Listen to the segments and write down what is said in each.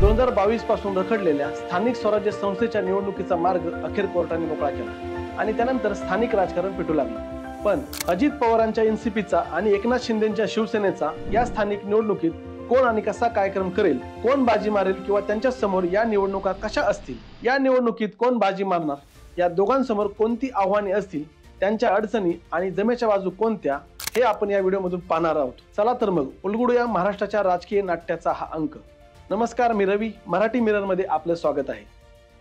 2022 पासून रखडलेल्या स्थानिक स्वराज्य संस्थेच्या निवडणुकीचा मार्ग अखेर कोर्टाने मोकळा केला आणि त्यानंतर स्थानिक राजकारण पेटू लागलं। पण अजित पवारांच्या एनसीपीचा आणि एकनाथ शिंदेंच्या शिवसेनेचा या स्थानिक निवडणुकीत कोण आणि कसा कार्यक्रम करेल, कोण बाजी मारेल किंवा त्यांच्या समोर या निवडणुका कशा असतील, या निवडणुकीत कोण बाजी मारणार, या दोघांसमोर कोणती आव्हाने असतील, त्यांच्या अडचणी आणि जमेच्या बाजू कोणत्या, हे आपण या व्हिडिओमधून पाहणार आहोत। चला तर मग उलगडूया महाराष्ट्राच्या राजकीय नाट्याचा हा अंक। नमस्कार, मी रवी, मराठी मिरर मध्ये आपलं स्वागत आहे।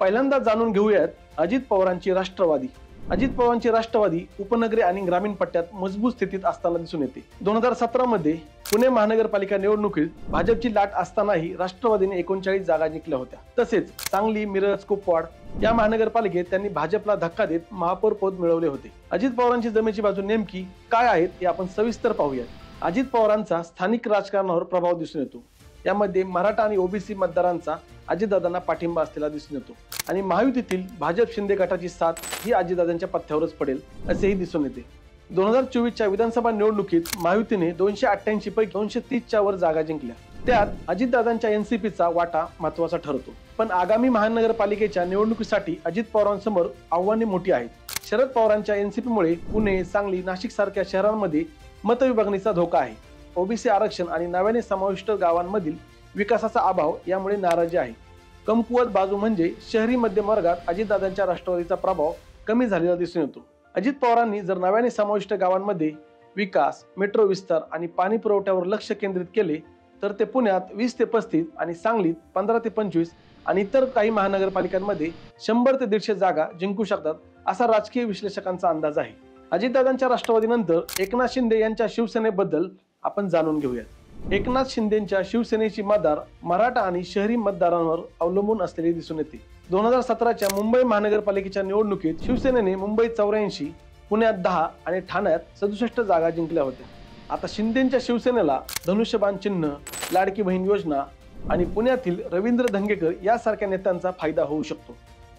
पहिल्यांदा जाणून घेऊयात अजित पवारांची राष्ट्रवादी। अजित पवारांची राष्ट्रवादी उपनगरी आणि ग्रामीण पट्ट्यात मजबूत स्थितीत असताना दिसून येते। 2017 मध्ये पुणे महानगरपालिका निवडणुकीत भाजपची लाट असतानाही राष्ट्रवादीने 39 जागा जिंकल्या होत्या। तसेच सांगली, मिरज, कुपवाड या महानगरपालिकेत त्यांनी भाजपला धक्का देत महापौर पद मिळवले होते। अजित पवारांची जमेची बाजू नेमकी काय आहेत हे आपण सविस्तर पाहूयात। अजित पवारांचा स्थानिक राजकारणावर प्रभाव दिसून येतो। यामध्ये मराठा आणि ओबीसी मतदारांचा अजितदादांना पाठिंबा असलेला दिसून येतो आणि महायुतीतील भाजप शिंदे गटाची साथ ही अजितदादांच्या पथ्यावरच पडेल असेही दिसून येते। 2024च्या विधानसभा निवडणुकीत महायुतीने 288 पैकी 230च्या वर जागा जिंकल्या। त्यात अजितदादांच्या एनसीपीचा वाटा महत्त्वाचा ठरतो। पण आगामी महानगरपालिकेच्या निवडणुकीसाठी अजित पवारांसमोर आव्हाने मोठी आहेत। शरद पवारांच्या एनसीपीमुळे पुणे, सांगली, नाशिक सारख्या शहरांमध्ये मतविभागणीचा धोका आहे। ओबीसी आरक्षण आणि नव्याने समाविष्ट गावांमधील विकासाचा अभाव यामुळे नाराजी आहे। कमकुवत बाजू म्हणजे शहरी मध्यम वर्गात अजितदादांच्या राष्ट्रवादीचा प्रभाव कमी झालेला दिसून येतो। अजित पवारांनी जर नव्याने समाविष्ट गावांमध्ये विकास, मेट्रो विस्तार आणि पाणी पुरवठ्यावर लक्ष केंद्रित केले तर ते पुण्यात 20 ते 35 आणि सांगलीत 15 ते 25 आणि इतर काही महानगरपालिकांमध्ये 100 ते 150 जागा जिंकू शकतात, असा राजकीय विश्लेषकांचा अंदाज आहे। अजितदादांच्या राष्ट्रवादीनंतर एकनाथ शिंदे यांच्या शिवसेनेबद्दल आपण जाणून घेऊयात। एकनाथ शिंदेंच्या शिवसेनेची मतदार मराठा आणि शहरी मतदारांवर अवलंबून असलेली दिसून येते। 2017च्या मुंबई महानगरपालिकेच्या निवडणुकीत शिवसेनेने मुंबईत 84, पुण्यात 10 आणि ठाण्यात 67 जागा जिंकल्या होत्या। आता शिंदेंच्या शिवसेनेला धनुष्यबाण चिन्ह, लाडकी बहीण योजना आणि पुण्यातील रवींद्र धंगेकर यासारख्या नेत्यांचा फायदा होऊ शकतो।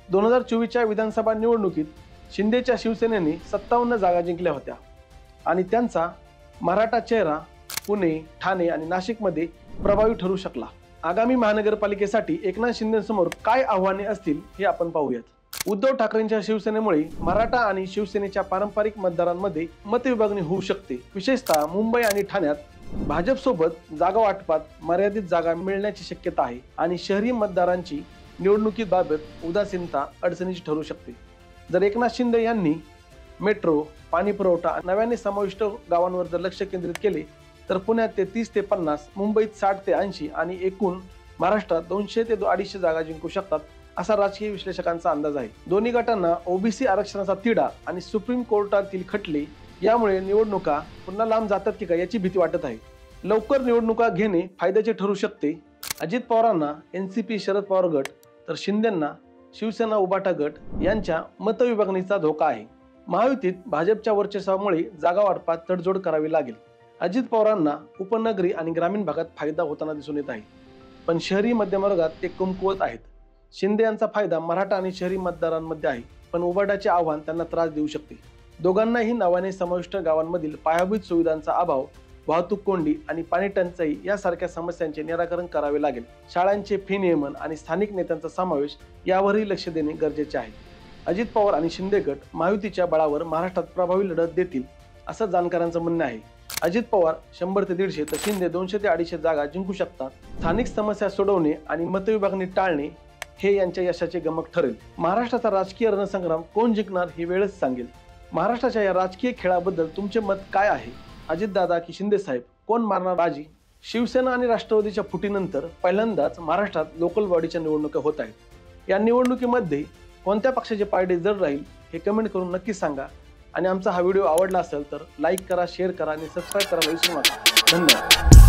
2024च्या विधानसभा निवडणुकीत शिंदेच्या शिवसेनेने 57 जागा जिंकल्या होत्या आणि त्यांचा मराठा चेहरा पुणे, ठाणे आणि नाशिकमध्ये प्रभावी ठरू शकला। आगामी महानगरपालिकेसाठी एकनाथ शिंदेसमोर काय आव्हाने असतील हे आपण पाहूयात। उद्धव ठाकरेंच्या शिवसेनेमुळे मराठा आणि शिवसेनेच्या पारंपरिक मतदारांमध्ये मतविभागणी होऊ शकते। विशेषतः मुंबई आणि ठाण्यात भाजपसोबत जागा वाटपात मर्यादित जागा मिळण्याची शक्यता आहे आणि शहरी मतदारांची निवडणुकीबाबत उदासीनता अडचणीची ठरू शकते। जर एकनाथ शिंदे यांनी मेट्रो, पाणी पुरवठा, नव्याने समाविष्ट गावांवर जर लक्ष केंद्रित केले तर पुण्यात ते 30 ते 50, मुंबईत 60 ते 80 आणि एकूण महाराष्ट्रात 200 ते 250 जागा जिंकू शकतात, असा राजकीय विश्लेषकांचा अंदाज आहे। दोन्ही गटांना ओबीसी आरक्षणाचा तिढा आणि सुप्रीम कोर्टातील खटले यामुळे निवडणुका पुन्हा लांब जातात की काय याची भीती वाटत आहे। लवकर निवडणुका घेणे फायद्याचे ठरू शकते। अजित पवारांना एनसीपी शरद पवार गट तर शिंदेंना शिवसेना उभाटा गट यांच्या मतविभागणीचा धोका आहे। महायुतीत भाजपच्या वर्चस्वामुळे जागा वाटपात तडजोड करावी लागेल। अजित पवारांना उपनगरी आणि ग्रामीण भागात फायदा होताना दिसून येत आहे, पण शहरी मध्यम वर्गात ते कमकुवत आहेत। शिंदे यांचा फायदा मराठा आणि शहरी मतदारांमध्ये आहे, पण उभाटाचे आव्हान त्यांना त्रास देऊ शकते। दोघांनाही नव्याने समाविष्ट गावांमधील पायाभूत सुविधांचा अभाव, वाहतूक कोंडी आणि पाणी टंचाई यासारख्या समस्यांचे निराकरण करावे लागेल। शाळांचे फी नियमन आणि स्थानिक नेत्यांचा समावेश यावरही लक्ष देणे गरजेचे आहे। अजित पवार आणि शिंदे गट महायुतीच्या बळावर महाराष्ट्रात प्रभावी लढत देतील, असं जाणकारांचं म्हणणं आहे। अजित पवार 100 ते 150 तर शिंदे 200 ते 250 जागा जिंकू शकतात। स्थानिक समस्या सोडवणे आणि मतविभागणी टाळणे हे यांच्या यशाचे गमक ठरेल। महाराष्ट्राचा राजकीय रणसंग्राम कोण जिंकणार हे वेळच सांगेल। महाराष्ट्राच्या या राजकीय खेळाबद्दल तुमचे मत काय आहे? अजितदादा की शिंदे साहेब, कोण मारणार बाजी? शिवसेना आणि राष्ट्रवादीच्या फुटीनंतर पहिल्यांदाच महाराष्ट्रात लोकल बॉडीच्या निवडणुका होत आहेत। या निवडणुकीमध्ये कोणत्या पक्षाचे पारडे जड राहील हे कमेंट करून नक्की सांगा आणि आमचा हा व्हिडिओ आवडला असेल तर लाईक करा, शेअर करा आणि सबस्क्राईब करायला विसरू नका। धन्यवाद।